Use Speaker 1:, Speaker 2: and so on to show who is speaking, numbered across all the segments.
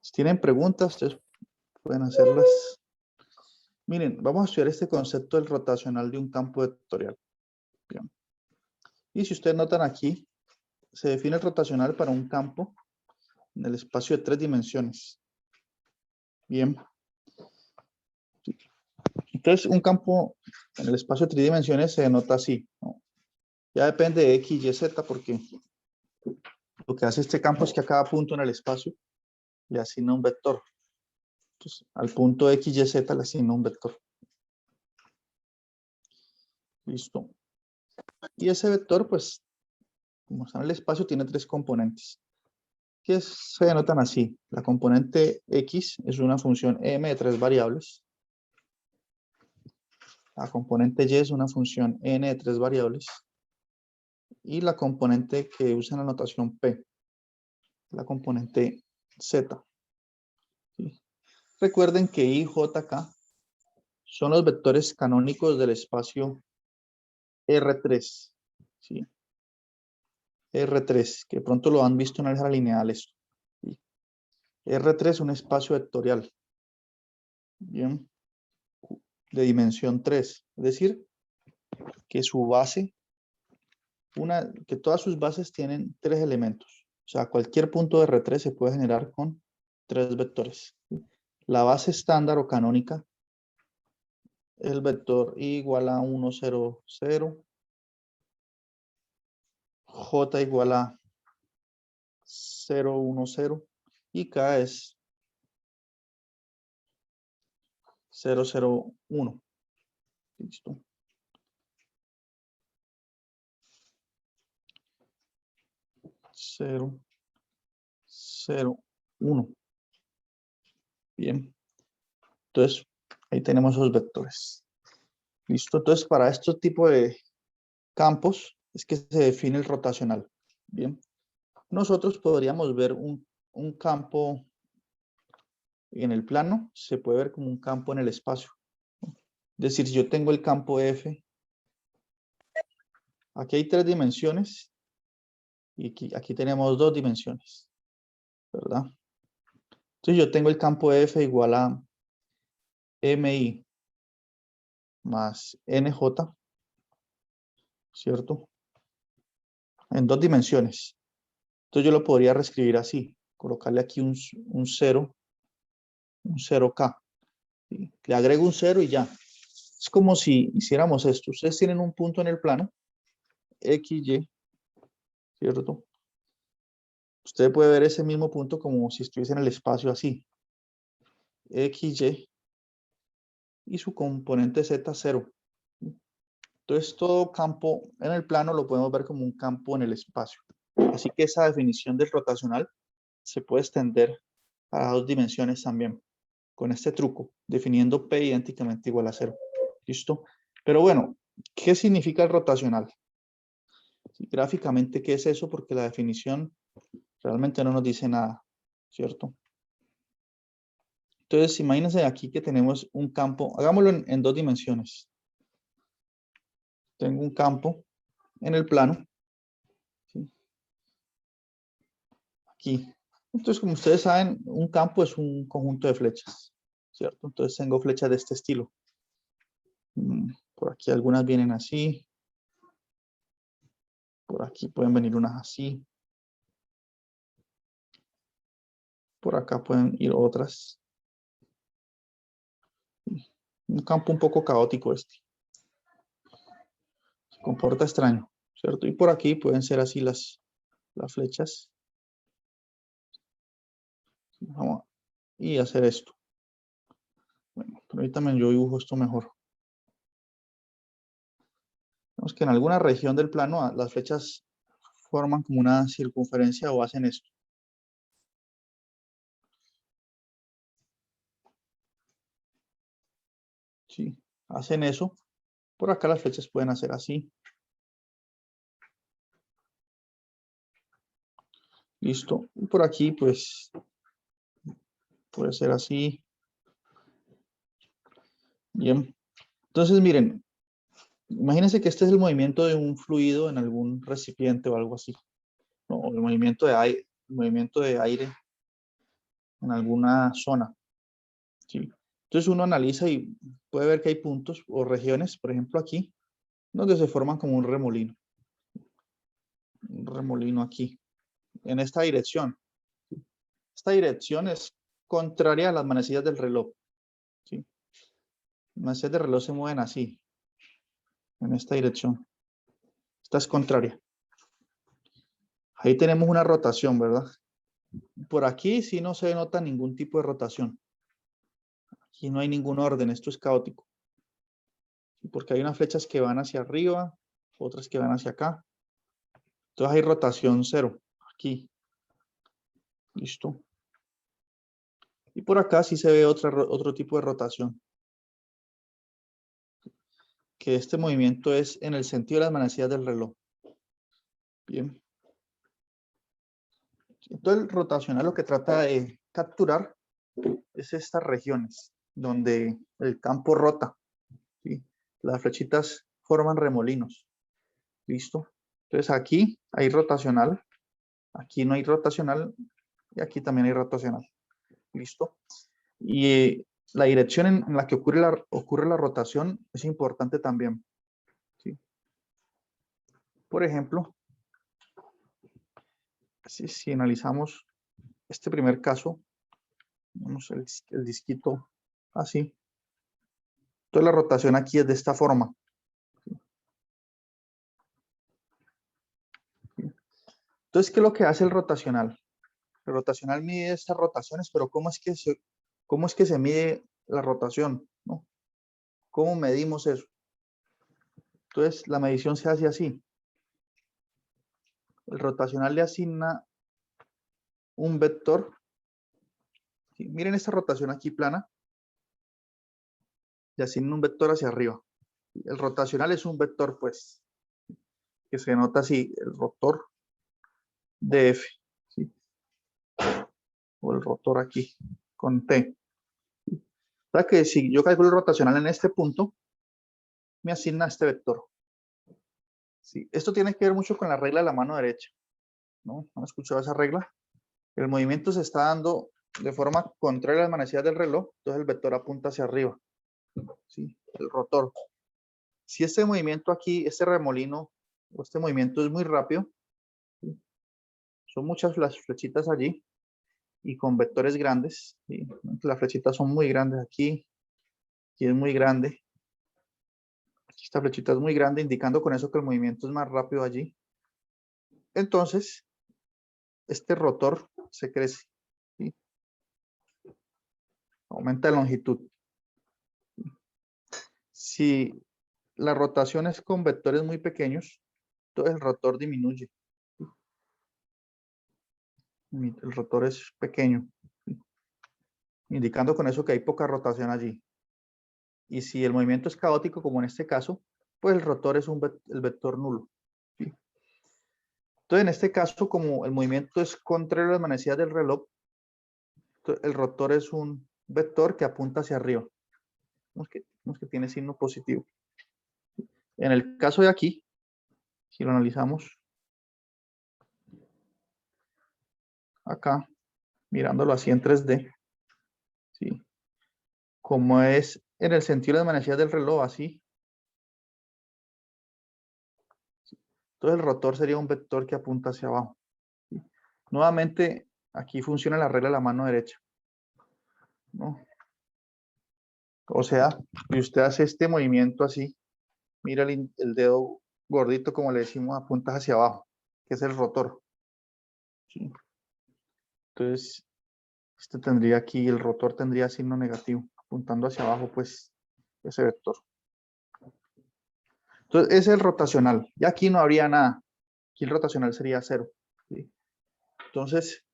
Speaker 1: Si tienen preguntas, ustedes pueden hacerlas. Miren, vamos a estudiar este concepto del rotacional de un campo vectorial. Bien. Y si ustedes notan aquí, se define el rotacional para un campo en el espacio de 3 dimensiones. Bien. Entonces, un campo en el espacio de 3 dimensiones se denota así, ¿no? Ya depende de X, Y, Z, porque lo que hace este campo es que a cada punto en el espacio le asigna un vector. Entonces, al punto X, Y, Z le asigna un vector. Listo. Y ese vector, pues, como está en el espacio, tiene 3 componentes, que se denotan así. La componente X es una función m de 3 variables. La componente Y es una función n de 3 variables. Y la componente que usa la notación P, la componente Z. ¿Sí? Recuerden que I, J, K son los vectores canónicos del espacio R3. ¿Sí? R3, que pronto lo han visto en álgebra lineal esto. ¿Sí? R3 es un espacio vectorial. Bien. De dimensión 3. Es decir, que su base, que todas sus bases tienen 3 elementos. O sea, cualquier punto de R3 se puede generar con 3 vectores. La base estándar o canónica es el vector I igual a 1, 0, 0. J igual a 0, 1, 0. Y K es 0, 0, 1. Listo. Cero, 0, 1. Bien. Entonces, ahí tenemos esos vectores. Listo. Entonces, para este tipo de campos es que se define el rotacional. Bien. Nosotros podríamos ver un campo en el plano, se puede ver como un campo en el espacio. Es decir, si yo tengo el campo F, aquí hay 3 dimensiones y aquí tenemos 2 dimensiones, ¿verdad? Entonces yo tengo el campo F igual a MI más NJ, ¿cierto? En 2 dimensiones. Entonces yo lo podría reescribir así, colocarle aquí un 0, un 0K. ¿Sí? Le agrego un 0 y ya. Es como si hiciéramos esto. Ustedes tienen un punto en el plano, XY, ¿cierto? Usted puede ver ese mismo punto como si estuviese en el espacio así. XY y su componente Z 0. Entonces todo campo en el plano lo podemos ver como un campo en el espacio. Así que esa definición del rotacional se puede extender a 2 dimensiones también, con este truco, definiendo P idénticamente igual a 0. ¿Listo? Pero bueno, ¿qué significa el rotacional? Sí, gráficamente, ¿qué es eso? Porque la definición realmente no nos dice nada, ¿cierto? Entonces, imagínense aquí que tenemos un campo, hagámoslo en 2 dimensiones. Tengo un campo en el plano, ¿sí? Aquí. Entonces, como ustedes saben, un campo es un conjunto de flechas, ¿cierto? Entonces tengo flechas de este estilo. Por aquí algunas vienen así. Por aquí pueden venir unas así. Por acá pueden ir otras. Un campo un poco caótico este. Se comporta extraño, ¿cierto? Y por aquí pueden ser así las flechas. Vamos y hacer esto. Bueno, permítanme, yo dibujo esto mejor. Vemos que en alguna región del plano las flechas forman como una circunferencia o hacen esto. Sí, hacen eso. Por acá las flechas pueden hacer así. Listo. Y por aquí, pues, puede ser así. Bien. Entonces, miren, imagínense que este es el movimiento de un fluido en algún recipiente o algo así. ¿no? El movimiento de aire en alguna zona. ¿Sí? Entonces uno analiza y puede ver que hay puntos o regiones, por ejemplo aquí, donde se forman como un remolino. Un remolino aquí, en esta dirección. Esta dirección es contraria a las manecillas del reloj. ¿Sí? Las manecillas del reloj se mueven así, en esta dirección. Esta es contraria. Ahí tenemos una rotación, ¿verdad? Por aquí sí no se nota ningún tipo de rotación. Aquí no hay ningún orden, esto es caótico. Porque hay unas flechas que van hacia arriba, otras que van hacia acá. Entonces hay rotación cero, aquí. Listo. Y por acá sí se ve otro tipo de rotación. Que este movimiento es en el sentido de las manecillas del reloj. Bien. Entonces el rotacional lo que trata de capturar es estas regiones donde el campo rota. ¿Sí? Las flechitas forman remolinos. ¿Listo? Entonces aquí hay rotacional, aquí no hay rotacional y aquí también hay rotacional. ¿Listo? Y la dirección en la que ocurre la rotación es importante también. ¿Sí? Por ejemplo, si analizamos este primer caso, vamos el disquito así. Entonces la rotación aquí es de esta forma. Entonces, ¿qué es lo que hace el rotacional? El rotacional mide estas rotaciones, pero ¿cómo es que se mide la rotación? ¿No? ¿Cómo medimos eso? Entonces, la medición se hace así. El rotacional le asigna un vector. ¿Sí? Miren esta rotación aquí plana. Le asigna un vector hacia arriba. El rotacional es un vector, pues, que se nota así, el rotor de F. ¿Sí? O el rotor aquí, con T. O sea que si yo calculo el rotacional en este punto, me asigna este vector. ¿Sí? Esto tiene que ver mucho con la regla de la mano derecha. ¿No? ¿Han escuchado esa regla? El movimiento se está dando de forma contraria a las manecillas del reloj, entonces el vector apunta hacia arriba. ¿Sí? El rotor. Si este movimiento aquí, este remolino, o este movimiento es muy rápido, ¿sí? Son muchas las flechitas allí, y con vectores grandes, ¿sí? Las flechitas son muy grandes aquí es muy grande. Aquí esta flechita es muy grande, indicando con eso que el movimiento es más rápido allí. Entonces, este rotor se crece, ¿sí? Aumenta de longitud. Si la rotación es con vectores muy pequeños, entonces el rotor disminuye. El rotor es pequeño, ¿sí? Indicando con eso que hay poca rotación allí. Y si el movimiento es caótico, como en este caso, pues el rotor es el vector nulo. ¿Sí? Entonces, en este caso, como el movimiento es contrario a las manecillas del reloj, el rotor es un vector que apunta hacia arriba. Vemos que tiene signo positivo. En el caso de aquí, si lo analizamos, acá, mirándolo así en 3D, ¿sí? Como es en el sentido de las manecillas del reloj, así. Entonces el rotor sería un vector que apunta hacia abajo. ¿Sí? Nuevamente, aquí funciona la regla de la mano derecha, ¿no? O sea, si usted hace este movimiento así, mira el dedo gordito, como le decimos, apunta hacia abajo, que es el rotor. ¿Sí? Entonces, este tendría aquí, el rotor tendría signo negativo, apuntando hacia abajo, pues, ese vector. Entonces, ese es el rotacional. Y aquí no habría nada. Aquí el rotacional sería 0. ¿Sí? Entonces,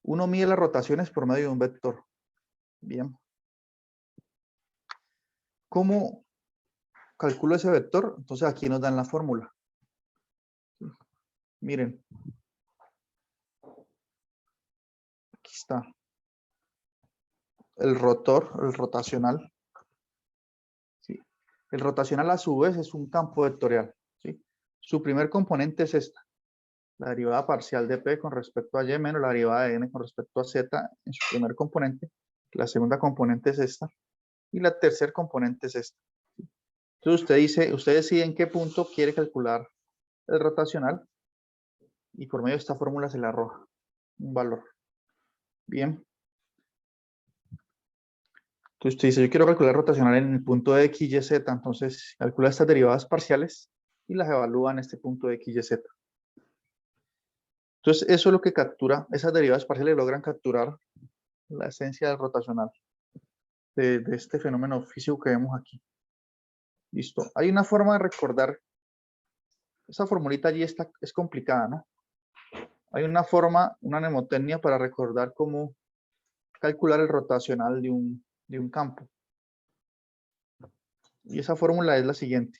Speaker 1: uno mide las rotaciones por medio de un vector. Bien. ¿Cómo calculo ese vector? Entonces, aquí nos dan la fórmula. ¿Sí? Miren. Aquí está. El rotor, el rotacional. ¿Sí? El rotacional, a su vez, es un campo vectorial. ¿Sí? Su primer componente es esta. la derivada parcial de P con respecto a Y menos la derivada de N con respecto a Z en su primer componente. La segunda componente es esta. Y la tercer componente es esta. Entonces usted decide en qué punto quiere calcular el rotacional y por medio de esta fórmula se le arroja un valor. Bien. Entonces usted dice, yo quiero calcular rotacional en el punto de X, Y, Z. Entonces calcula estas derivadas parciales y las evalúa en este punto de X, Y, Z. Entonces eso es lo que captura, esas derivadas parciales logran capturar la esencia del rotacional de este fenómeno físico que vemos aquí. Listo. Hay una forma de recordar, esa formulita allí es complicada, ¿no? Hay una forma, una mnemotecnia para recordar cómo calcular el rotacional de un campo. Y esa fórmula es la siguiente.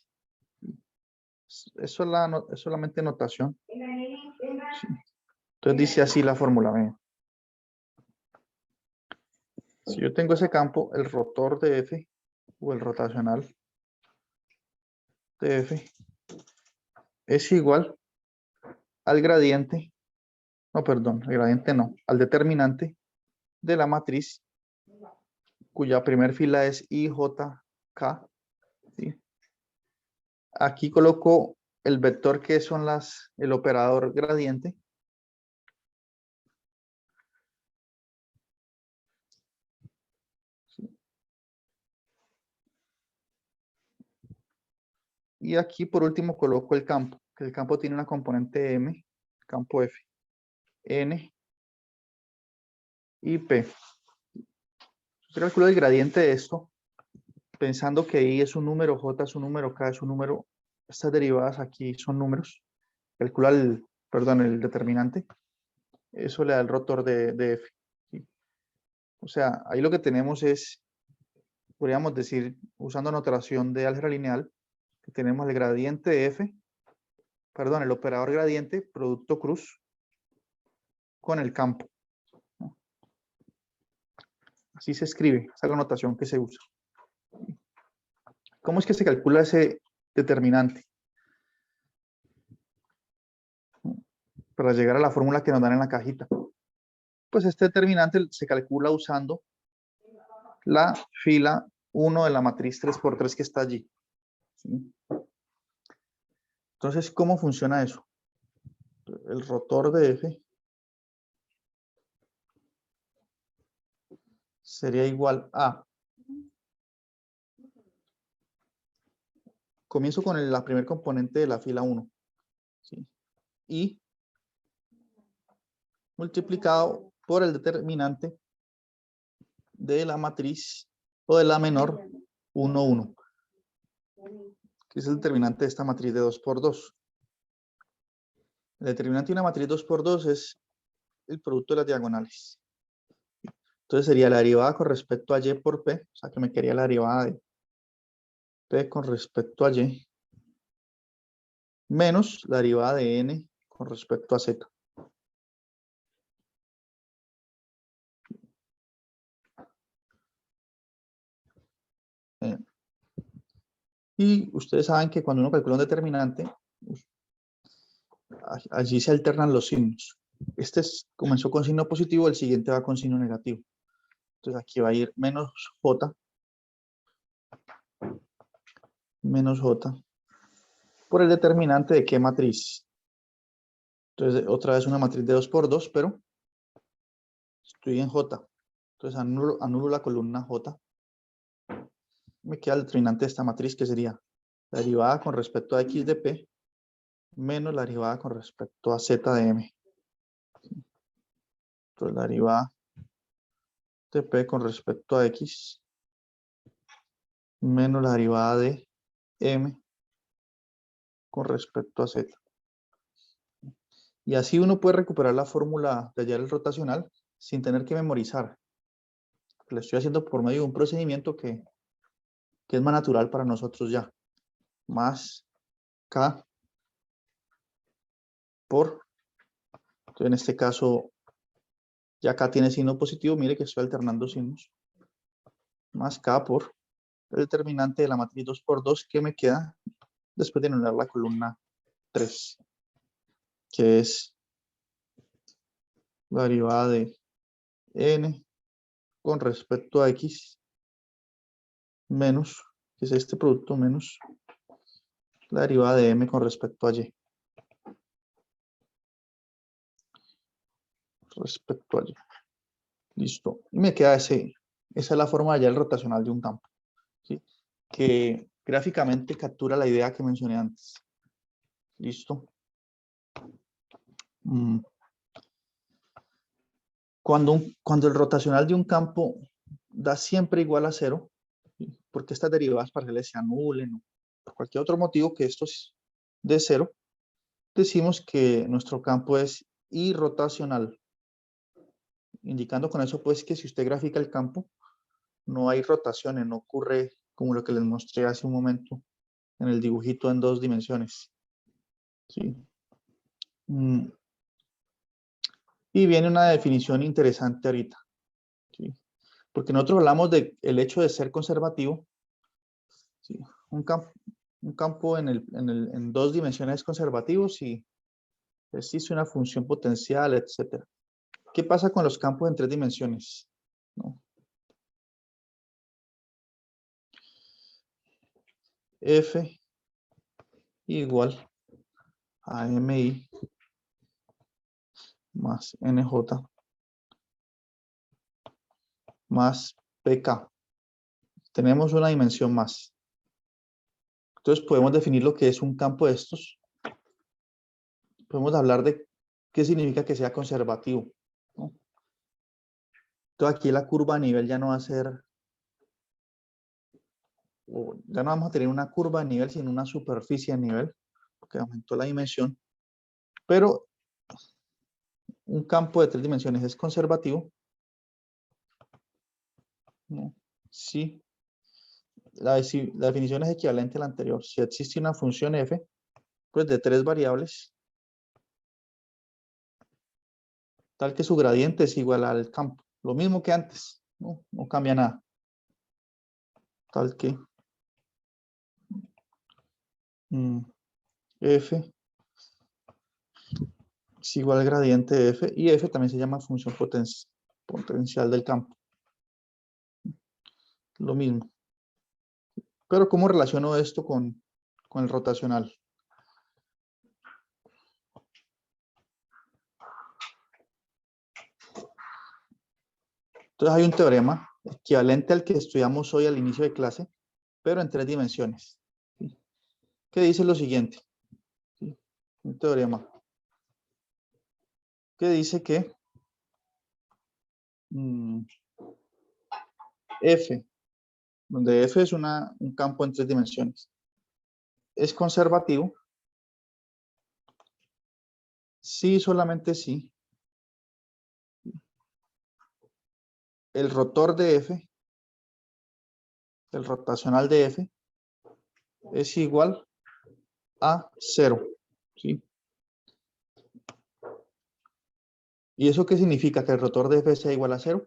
Speaker 1: Es solamente notación. Sí. Entonces dice así la fórmula. ¿Ve? Si yo tengo ese campo, el rotor de F o el rotacional de F es igual al gradiente, no, perdón, el gradiente no, al determinante de la matriz cuya primer fila es IJK. ¿Sí? Aquí coloco el vector que son el operador gradiente. ¿Sí? Y aquí por último coloco el campo, que el campo tiene una componente M, campo F, N y P. Yo calculo el gradiente de esto, pensando que I es un número, J es un número, K es un número. Estas derivadas aquí son números. Calcula el determinante. Eso le da el rotor de F. ¿Sí? O sea, ahí lo que tenemos es, podríamos decir, usando notación de álgebra lineal, que tenemos el gradiente de F, perdón, el operador gradiente, producto cruz, con el campo. ¿No? Así se escribe, esa es la notación que se usa. ¿Cómo es que se calcula ese determinante? Para llegar a la fórmula que nos dan en la cajita. Pues este determinante se calcula usando la fila 1 de la matriz 3×3 que está allí. ¿Sí? Entonces, ¿cómo funciona eso? El rotor de F sería igual a... Comienzo con la primer componente de la fila 1. ¿Sí? Y multiplicado por el determinante de la matriz o de la menor 1, 1. Que es el determinante de esta matriz de 2×2. El determinante de una matriz 2×2 es el producto de las diagonales. Entonces sería la derivada con respecto a Y por P, o sea que me quedaría la derivada de P con respecto a Y, menos la derivada de N con respecto a Z. Y ustedes saben que cuando uno calcula un determinante, allí se alternan los signos. Este comenzó con signo positivo, el siguiente va con signo negativo. Entonces aquí va a ir menos J por el determinante de qué matriz. Entonces otra vez una matriz de 2×2, pero estoy en J. Entonces anulo la columna J. Me queda el determinante de esta matriz que sería la derivada con respecto a X de P menos la derivada con respecto a Z de M. Entonces la derivada de P con respecto a X menos la derivada de M con respecto a Z. Y así uno puede recuperar la fórmula de hallar el rotacional sin tener que memorizar. Lo estoy haciendo por medio de un procedimiento que es más natural para nosotros ya. Más K por, entonces en este caso, ya acá tiene signo positivo, mire que estoy alternando signos. Más K por el determinante de la matriz 2×2 que me queda después de anular la columna 3. que es la derivada de n con respecto a x menos, que es este producto menos la derivada de m con respecto a y. Respecto a y. Listo. Y me queda esa es la forma ya del rotacional de un campo, ¿sí? Que gráficamente captura la idea que mencioné antes. Listo. Cuando el rotacional de un campo da siempre igual a 0, ¿sí? Porque estas derivadas parciales se anulen, o por cualquier otro motivo que esto es de 0, decimos que nuestro campo es irrotacional, indicando con eso pues que si usted grafica el campo, no hay rotaciones, no ocurre como lo que les mostré hace un momento en el dibujito en 2 dimensiones. ¿Sí? Y viene una definición interesante ahorita, ¿sí? Porque nosotros hablamos del hecho de ser conservativo, ¿sí? Un campo en 2 dimensiones es conservativo si existe una función potencial, etc. ¿Qué pasa con los campos en 3 dimensiones? ¿No? F igual a MI más NJ más PK. Tenemos una dimensión más. Entonces podemos definir lo que es un campo de estos. Podemos hablar de qué significa que sea conservativo, ¿no? Entonces aquí la curva a nivel ya no va a ser, ya no vamos a tener una curva a nivel, sino una superficie a nivel, porque aumentó la dimensión. Pero un campo de 3 dimensiones es conservativo, ¿no? Sí. La definición es equivalente a la anterior. Si existe una función f, pues de 3 variables, tal que su gradiente es igual al campo. Lo mismo que antes, ¿no? No cambia nada. Tal que f es igual al gradiente de f, y f también se llama función potencial del campo. Lo mismo. Pero ¿cómo relaciono esto con el rotacional? Entonces hay un teorema equivalente al que estudiamos hoy al inicio de clase, pero en 3 dimensiones. ¿Sí? Que dice lo siguiente. ¿Sí? Un teorema que dice que F, donde F es un campo en 3 dimensiones, es conservativo si solamente si el rotor de F, el rotacional de F, es igual a 0. ¿Sí? ¿Y eso qué significa? Que el rotor de F sea igual a 0.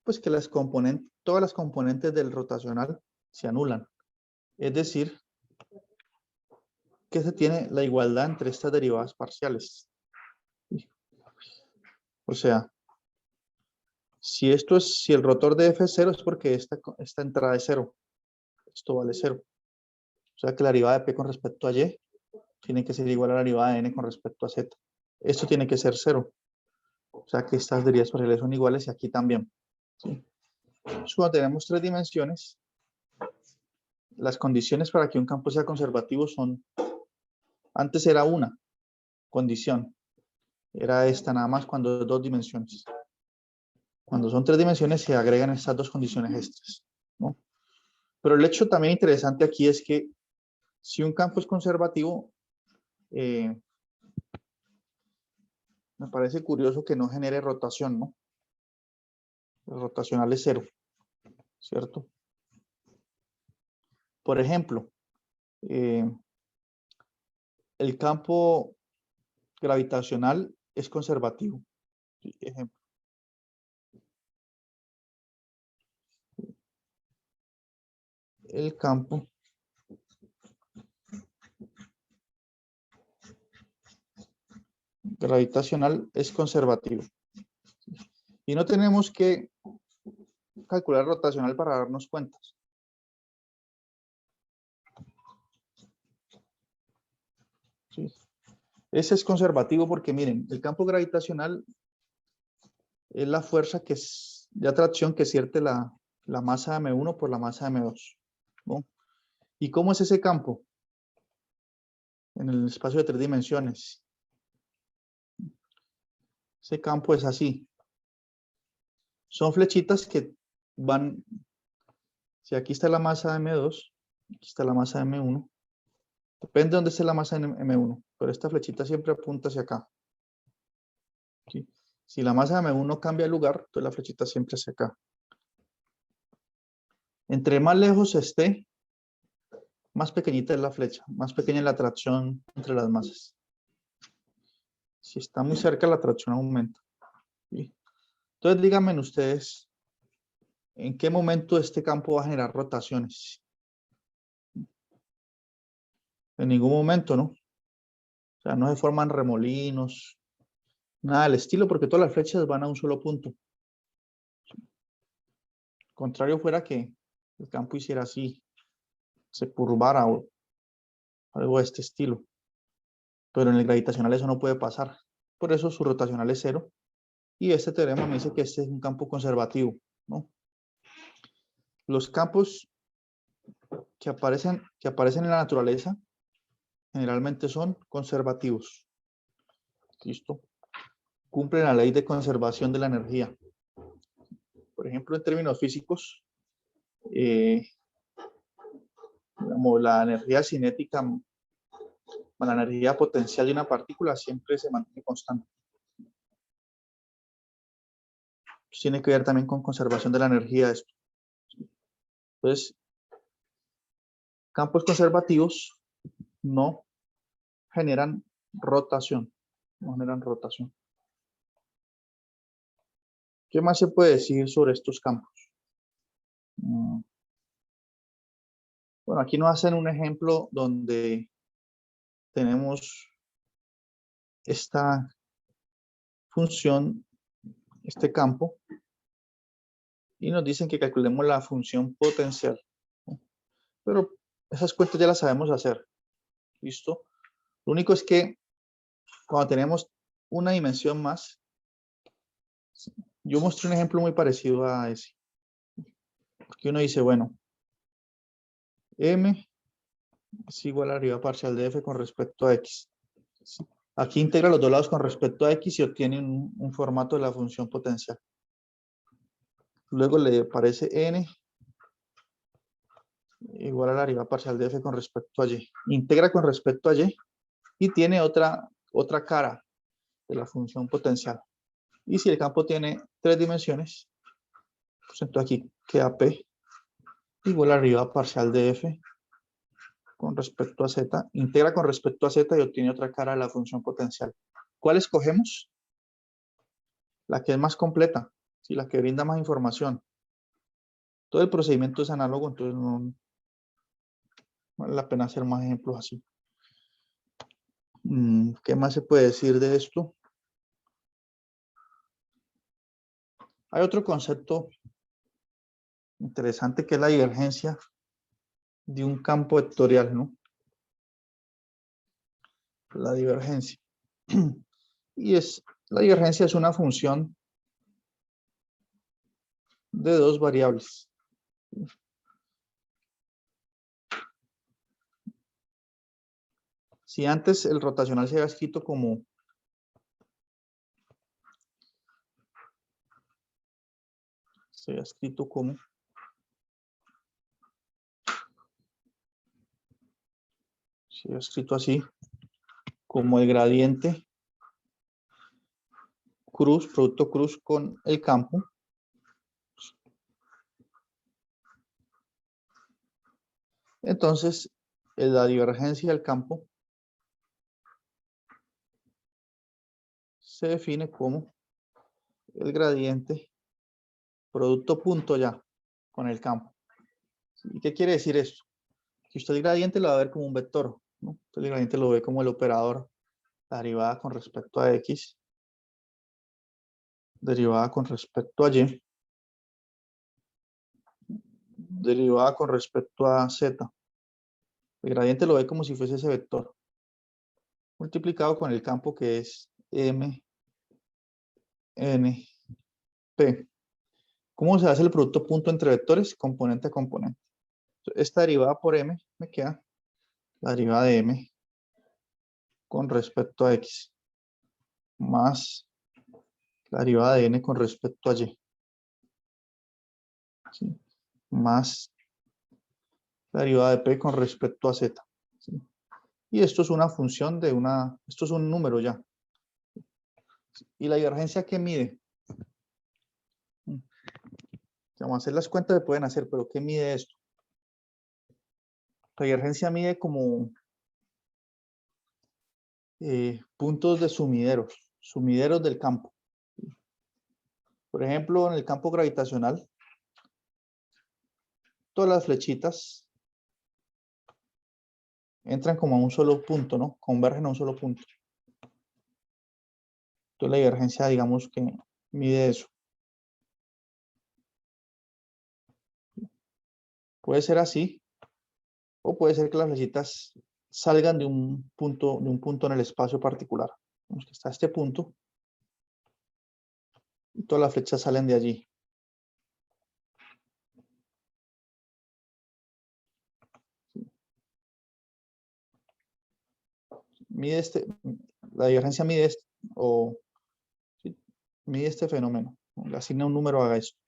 Speaker 1: Pues que todas las componentes del rotacional se anulan. Es decir, que se tiene la igualdad entre estas derivadas parciales. O sea, si el rotor de F es 0 es porque esta entrada es 0. Esto vale 0. O sea que la derivada de P con respecto a Y tiene que ser igual a la derivada de N con respecto a Z. Esto tiene que ser 0. O sea que estas derivas parciales son iguales y aquí también. ¿Sí? Entonces, cuando tenemos 3 dimensiones, las condiciones para que un campo sea conservativo son, antes era una condición, era esta nada más cuando es 2 dimensiones. Cuando son 3 dimensiones se agregan estas 2 condiciones extras, ¿no? Pero el hecho también interesante aquí es que si un campo es conservativo, me parece curioso que no genere rotación, ¿no? El rotacional es 0, ¿cierto? Por ejemplo, el campo gravitacional es conservativo. Ejemplo. El campo gravitacional es conservativo. Y no tenemos que calcular rotacional para darnos cuenta. ¿Sí? Ese es conservativo porque miren, el campo gravitacional es la fuerza que es de atracción que siente la masa de M1 por la masa de M2. ¿No? ¿Y cómo es ese campo? En el espacio de 3 dimensiones. Ese campo es así. Son flechitas que van, si aquí está la masa de M2, aquí está la masa de M1, depende de dónde esté la masa de M1, pero esta flechita siempre apunta hacia acá. ¿Sí? Si la masa de M1 cambia de lugar, entonces la flechita siempre hacia acá. Entre más lejos esté, más pequeñita es la flecha, más pequeña es la atracción entre las masas. Si está muy cerca, la atracción aumenta. ¿Sí? Entonces, díganme ustedes, ¿en qué momento este campo va a generar rotaciones? En ningún momento, ¿no? O sea, no se forman remolinos, nada del estilo, porque todas las flechas van a un solo punto. Contrario fuera que el campo hiciera así, se curvara o algo de este estilo. Pero en el gravitacional eso no puede pasar. Por eso su rotacional es cero. Y este teorema me dice que este es un campo conservativo, ¿no? Los campos que aparecen en la naturaleza generalmente son conservativos. ¿Listo? Cumplen la ley de conservación de la energía. Por ejemplo, en términos físicos, digamos, la energía cinética, la energía potencial de una partícula siempre se mantiene constante. Tiene que ver también con conservación de la energía esto. Entonces, campos conservativos no generan rotación. No generan rotación. ¿Qué más se puede decir sobre estos campos? Bueno, aquí nos hacen un ejemplo donde tenemos esta función, este campo, y nos dicen que calculemos la función potencial. Pero esas cuentas ya las sabemos hacer. ¿Listo? Lo único es que cuando tenemos una dimensión más, yo mostré un ejemplo muy parecido a ese. Porque uno dice, bueno, M es igual a la derivada parcial de F con respecto a X. Aquí integra los dos lados con respecto a X y obtiene un formato de la función potencial. Luego le aparece N igual a la derivada parcial de F con respecto a Y. Integra con respecto a Y y tiene otra cara de la función potencial. Y si el campo tiene 3 dimensiones, pues entonces aquí queda P igual a la derivada parcial de F con respecto a Z, integra con respecto a Z y obtiene otra cara de la función potencial. ¿Cuál escogemos? La que es más completa, ¿sí? La que brinda más información. Todo el procedimiento es análogo, entonces no vale la pena hacer más ejemplos así. ¿Qué más se puede decir de esto? Hay otro concepto interesante que es la divergencia de un campo vectorial, ¿no? La divergencia. Y la divergencia es una función de dos variables. Si antes el rotacional se había escrito como así, como el gradiente cruz, producto cruz con el campo. Entonces, la divergencia del campo se define como el gradiente producto punto ya con el campo. ¿Y qué quiere decir esto? Que usted el gradiente lo va a ver como un vector, ¿no? Entonces el gradiente lo ve como el operador la derivada con respecto a X, derivada con respecto a Y, derivada con respecto a Z. El gradiente lo ve como si fuese ese vector, multiplicado con el campo que es M, N, P. ¿Cómo se hace el producto punto entre vectores? Componente a componente. Esta derivada por M me queda la derivada de M con respecto a X, más la derivada de N con respecto a Y, ¿sí? Más la derivada de P con respecto a Z, ¿sí? Y esto es una función de esto es un número ya. ¿Y la divergencia qué mide? Vamos a hacer las cuentas que pueden hacer, pero ¿qué mide esto? La divergencia mide como puntos de sumideros del campo. Por ejemplo, en el campo gravitacional, todas las flechitas entran como a un solo punto, ¿no? Convergen a un solo punto. Entonces la divergencia, digamos que mide eso. Puede ser así, o puede ser que las flechitas salgan de un punto en el espacio particular. Vemos que está este punto, y todas las flechas salen de allí. Mide la divergencia mide ¿sí? Mide este fenómeno. Le asigna un número a esto.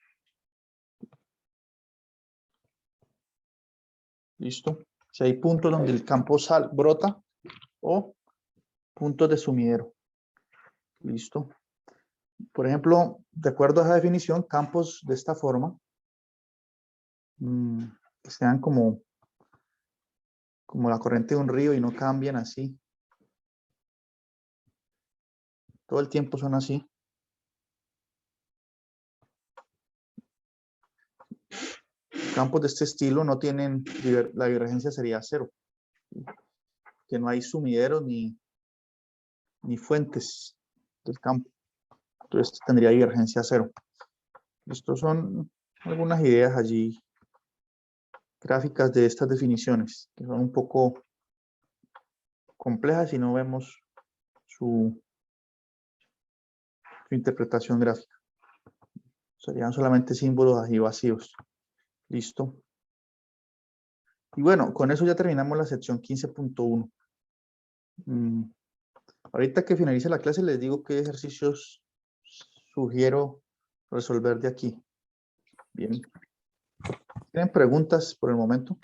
Speaker 1: ¿Listo? Si hay puntos donde el campo brota o puntos de sumidero. ¿Listo? Por ejemplo, de acuerdo a esa definición, campos de esta forma que sean como la corriente de un río y no cambian así. Todo el tiempo son así. Campos de este estilo no tienen, la divergencia sería cero. Que no hay sumideros ni fuentes del campo. Entonces tendría divergencia cero. Estos son algunas ideas allí, gráficas de estas definiciones, que son un poco complejas si no vemos su interpretación gráfica. Serían solamente símbolos allí vacíos. Listo. Y bueno, con eso ya terminamos la sección 15.1. Ahorita que finalice la clase les digo qué ejercicios sugiero resolver de aquí. Bien. ¿Tienen preguntas por el momento?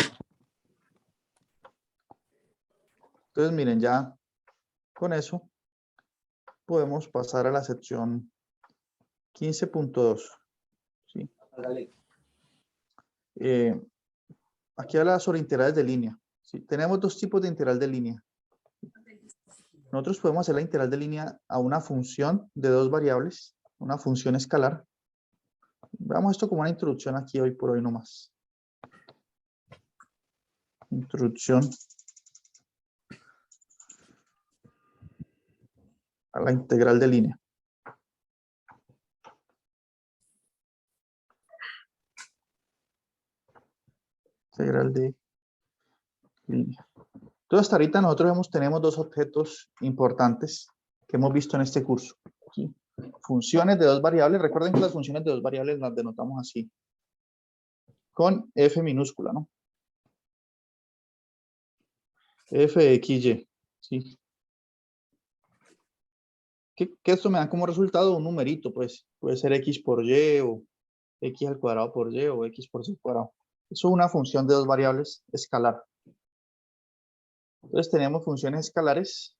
Speaker 1: Entonces miren, ya con eso podemos pasar a la sección 15.2. ¿sí? Aquí habla sobre integrales de línea. ¿sí? Tenemos dos tipos de integral de línea. Nosotros podemos hacer la integral de línea a una función de dos variables, una función escalar. Veamos esto como una introducción aquí hoy por hoy nomás. Introducción a la integral de línea. Integral de línea. Entonces, hasta ahorita nosotros tenemos dos objetos importantes que hemos visto en este curso. ¿sí? Funciones de dos variables. Recuerden que las funciones de dos variables las denotamos así. Con f minúscula, ¿no? f de xy. ¿sí? Que esto me da como resultado un numerito, pues. Puede ser x por y o x al cuadrado por y o x por c cuadrado. Eso es una función de dos variables escalar. Entonces tenemos funciones escalares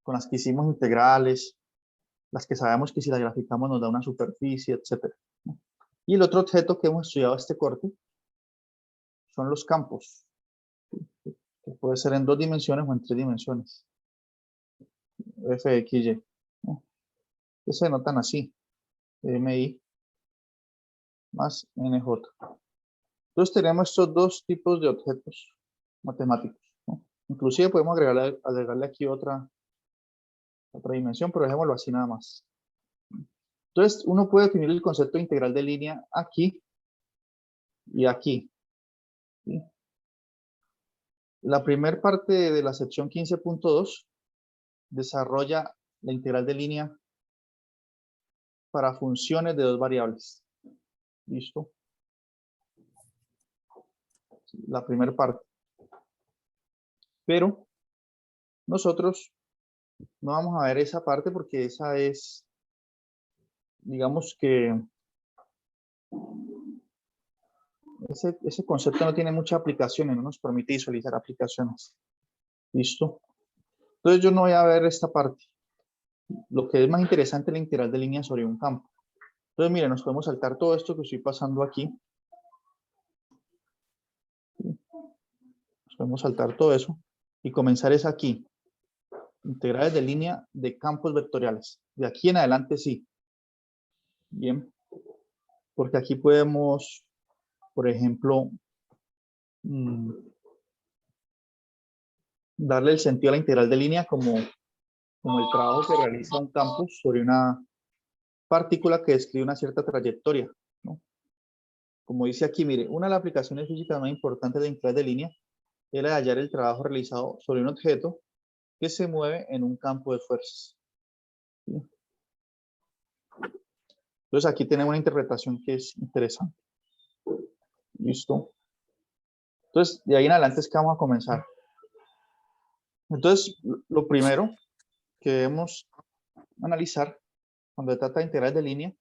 Speaker 1: con las que hicimos integrales, las que sabemos que si las graficamos nos da una superficie, etc. Y el otro objeto que hemos estudiado este corte son los campos, que puede ser en dos dimensiones o en tres dimensiones. F de x, y. Que se denotan así, mi más nj. Entonces tenemos estos dos tipos de objetos matemáticos. ¿no? Inclusive podemos agregarle aquí otra dimensión, pero dejémoslo así nada más. Entonces, uno puede definir el concepto de integral de línea aquí y aquí. ¿Sí? La primera parte de la sección 15.2 desarrolla la integral de línea para funciones de dos variables. ¿Listo? La primera parte. Pero nosotros no vamos a ver esa parte porque esa es, digamos que ese concepto no tiene mucha aplicación y no nos permite visualizar aplicaciones. ¿Listo? Entonces yo no voy a ver esta parte. Lo que es más interesante es la integral de línea sobre un campo. Entonces, miren, nos podemos saltar todo esto que estoy pasando aquí. Nos podemos saltar todo eso y comenzar es aquí. Integrales de línea de campos vectoriales. De aquí en adelante sí. Bien. Porque aquí podemos, por ejemplo, darle el sentido a la integral de línea como el trabajo que realiza un campo sobre una partícula que describe una cierta trayectoria, ¿no? Como dice aquí, mire, una de las aplicaciones físicas más importantes de la integral de línea es la de hallar el trabajo realizado sobre un objeto que se mueve en un campo de fuerzas. ¿Sí? Entonces aquí tenemos una interpretación que es interesante. ¿Listo? Entonces, de ahí en adelante es que vamos a comenzar. Entonces, lo primero que debemos analizar cuando se trata de integrales de línea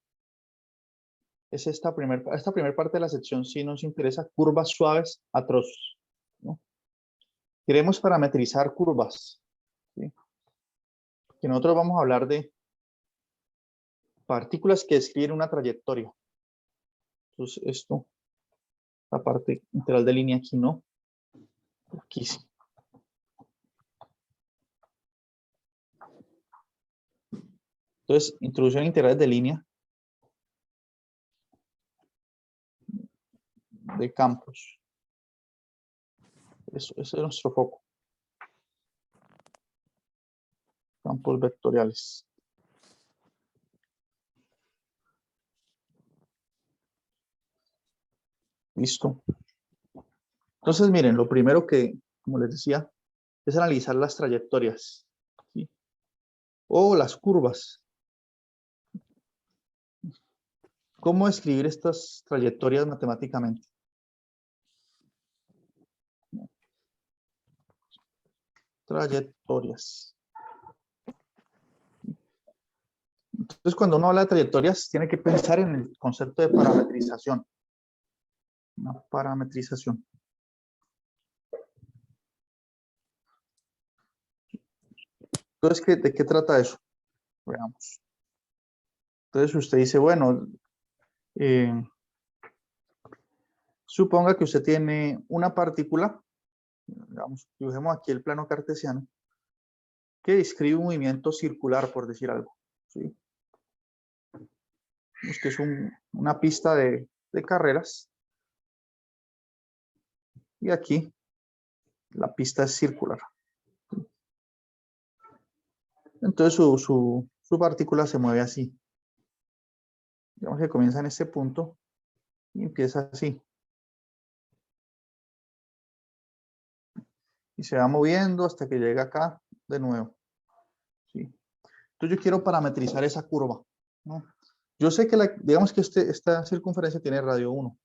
Speaker 1: es esta primera parte de la sección. Si nos interesa curvas suaves a trozos, ¿no? Queremos parametrizar curvas, ¿sí? Que nosotros vamos a hablar de partículas que describen una trayectoria. Entonces esto, la parte integral de línea aquí no, aquí sí. Entonces, introducción a integrales de línea de campos. Ese es nuestro foco. Campos vectoriales. Listo. Entonces, miren, lo primero que, como les decía, es analizar las trayectorias, ¿sí? O las curvas. ¿Cómo escribir estas trayectorias matemáticamente? Trayectorias. Entonces, cuando uno habla de trayectorias, tiene que pensar en el concepto de parametrización. Una parametrización. Entonces, ¿de qué trata eso? Veamos. Entonces, usted dice, bueno, suponga que usted tiene una partícula, digamos, dibujemos aquí el plano cartesiano, que describe un movimiento circular, por decir algo, ¿sí? Que es una pista de carreras, y aquí la pista es circular. Entonces su partícula se mueve así. Digamos que comienza en este punto y empieza así. Y se va moviendo hasta que llega acá de nuevo. ¿Sí? Entonces yo quiero parametrizar esa curva, ¿no? Yo sé que, digamos que esta circunferencia tiene radio 1.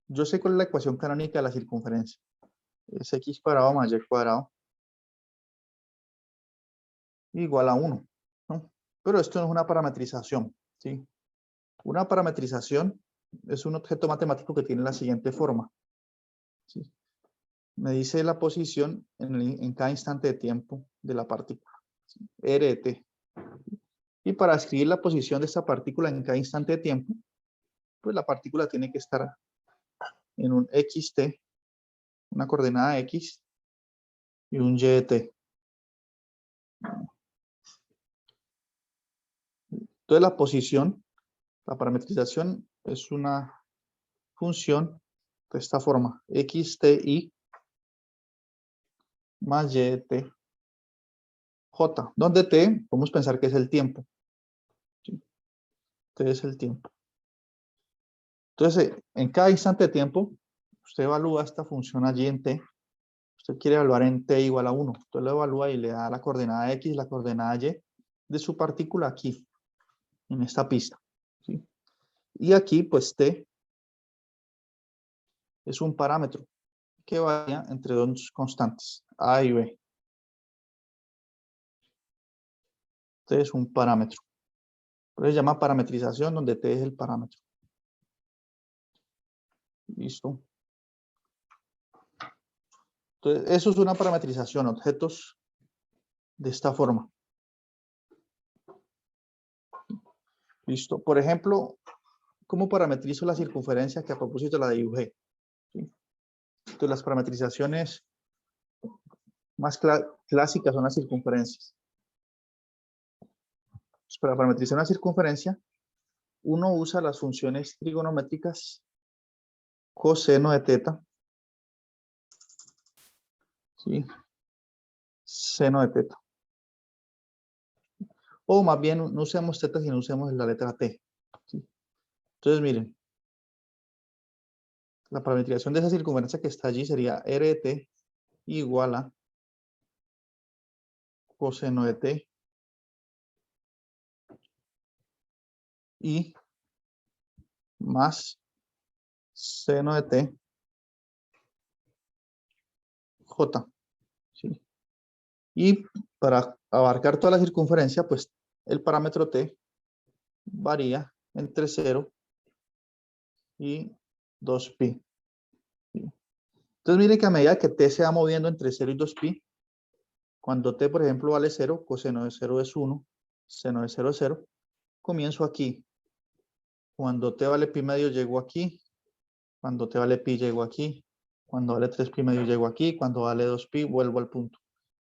Speaker 1: Yo sé cuál es la ecuación canónica de la circunferencia. Es x cuadrado más y cuadrado igual a 1, ¿no? Pero esto no es una parametrización, ¿sí? Una parametrización es un objeto matemático que tiene la siguiente forma, ¿sí? Me dice la posición en cada instante de tiempo de la partícula, ¿sí? R de t. Y para escribir la posición de esta partícula en cada instante de tiempo, pues la partícula tiene que estar en un xt, una coordenada x y un y de t. Entonces la posición, la parametrización es una función de esta forma, xt y más y de t, j, donde t podemos pensar que es el tiempo. ¿Sí? T es el tiempo. Entonces, en cada instante de tiempo, usted evalúa esta función allí en t. Usted quiere evaluar en t igual a 1. Entonces lo evalúa y le da la coordenada x, la coordenada y de su partícula aquí, en esta pista. ¿Sí? Y aquí, pues t es un parámetro que varía entre dos constantes, a y b. T es un parámetro. Entonces se llama parametrización, donde t es el parámetro. Listo. Entonces, eso es una parametrización, objetos de esta forma. Listo. Por ejemplo, ¿cómo parametrizo la circunferencia que a propósito la dibujé? ¿Sí? Entonces, las parametrizaciones más clásicas son las circunferencias. Entonces, para parametrizar una circunferencia, uno usa las funciones trigonométricas coseno de teta, ¿sí? Seno de teta. O más bien, no usemos teta, sino usemos la letra t. ¿Sí? Entonces, miren, la parametrización de esa circunferencia que está allí sería r de t igual a coseno de t y más seno de t j. ¿Sí? Y para abarcar toda la circunferencia, pues el parámetro t varía entre 0 y 2pi. ¿Sí? Entonces miren que a medida que t se va moviendo entre 0 y 2pi, cuando t, por ejemplo, vale 0, coseno de 0 es 1, seno de 0 es 0, comienzo aquí. Cuando t vale pi medio, llego aquí. Cuando t vale pi, llego aquí. Cuando vale 3 pi medio, llego aquí. Cuando vale 2 pi, vuelvo al punto.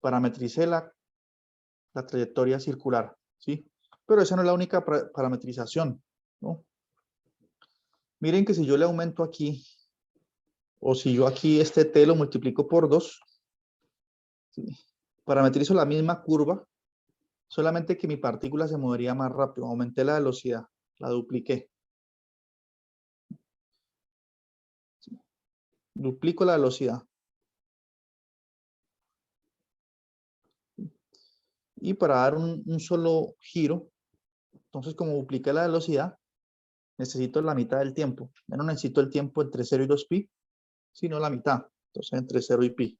Speaker 1: Parametricé la trayectoria circular, ¿sí? Pero esa no es la única parametrización, ¿no? Miren que si yo le aumento aquí, o si yo aquí este t lo multiplico por 2, ¿sí? Parametrizo la misma curva, solamente que mi partícula se movería más rápido. Aumenté la velocidad, la dupliqué. ¿Sí? Duplico la velocidad. Y para dar un solo giro, entonces como dupliqué la velocidad, necesito la mitad del tiempo. Ya no necesito el tiempo entre 0 y 2pi, sino la mitad. Entonces entre 0 y pi.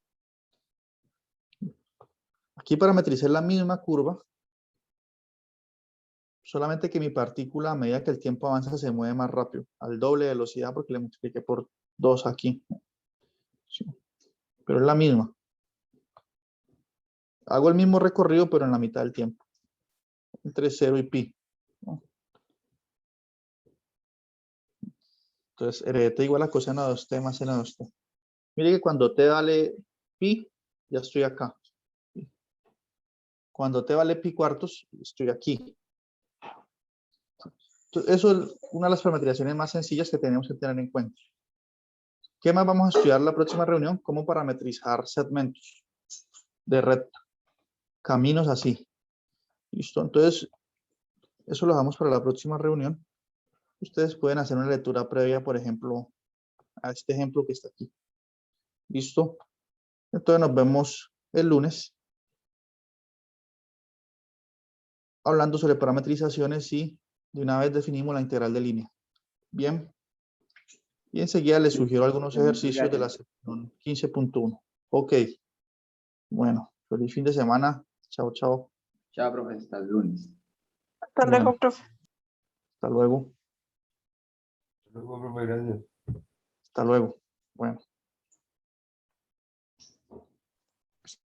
Speaker 1: Aquí parametricé la misma curva, solamente que mi partícula a medida que el tiempo avanza se mueve más rápido, al doble de velocidad porque le multipliqué por 2 aquí. Sí. Pero es la misma. Hago el mismo recorrido, pero en la mitad del tiempo. Entre 0 y pi. ¿No? Entonces, r de t igual a coseno de 2t más seno de 2t. Mire que cuando t vale pi, ya estoy acá. Cuando t vale pi cuartos, estoy aquí. Entonces, eso es una de las parametrizaciones más sencillas que tenemos que tener en cuenta. ¿Qué más vamos a estudiar en la próxima reunión? Cómo parametrizar segmentos de recta. Caminos así. ¿Listo? Entonces, eso lo dejamos para la próxima reunión. Ustedes pueden hacer una lectura previa, por ejemplo, a este ejemplo que está aquí. ¿Listo? Entonces nos vemos el lunes hablando sobre parametrizaciones y de una vez definimos la integral de línea. Bien. Y enseguida les sugiero algunos ejercicios de la sección 15.1. Ok. Bueno, feliz fin de semana. Chao, chao.
Speaker 2: Chao, profe, hasta el lunes.
Speaker 3: Hasta luego,
Speaker 1: Bueno,
Speaker 3: profe.
Speaker 1: hasta luego.
Speaker 2: Luego, profe, gracias.
Speaker 1: Hasta luego. Bueno.